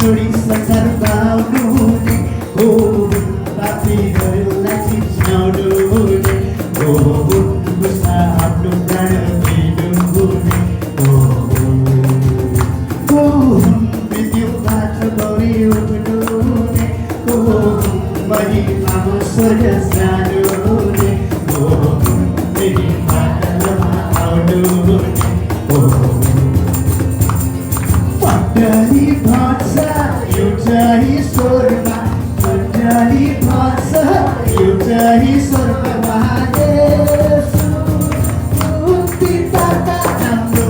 छोडी संसार पाउनु हुने हो पापीहरूलाई चिच्याउनु हुने हो गुस्सा आफ्नो प्राण दिनु हुने हो मृत्युबाट गरी उठ्नु हुने हो महिमाको स्वर्ग जानु हुने हो मेरी बाटोमा आउनु हुने हो मण्डली भन्छ एउटा ईश्वरमा मण्डली भन्छ एउटा ईश्वरमा येशू मुक्तिदाता हाम्रो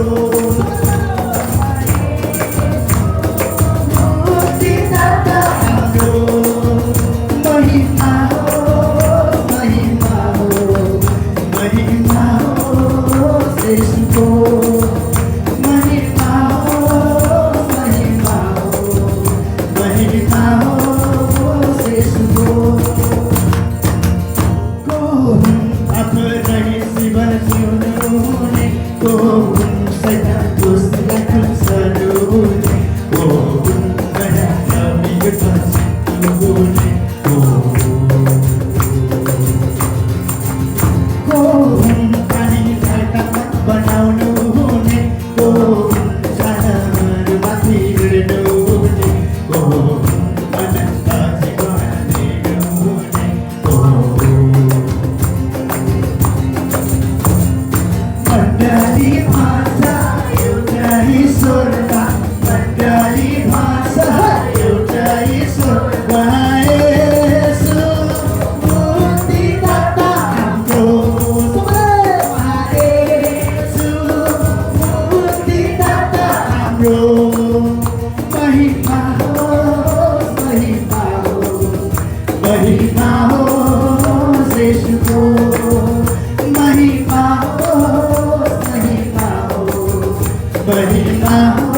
मुक्तिदाता हाम्रो महिमा हो महिमा हो महिमा हो येशूको महिमा हो महिमा हो महिमा हो येशूको को हुन् आफ्नै जीवन जिउनु हुने को हुन् शैतानको खुल्छनु हुने को हुन् नयाँ नवीको जित्नु हुने को हुन् पानीलाई ताकत बनाउनु हुने को हुन् सानाहरूमाथि हिँड्नु हुने को हुन् अनन्त जीवन दिनु हुने को मण्डली भाषा एउटा ईश्वरमा मण्डली भाषा एउटा ईश्वरमा येशू मुक्तिदाता हाम्रो येशू मुक्तिदाता हाम्रो महिमा हो महिमा हो महिमा हो येशूको महिमा हो महिमा हो महिमा हो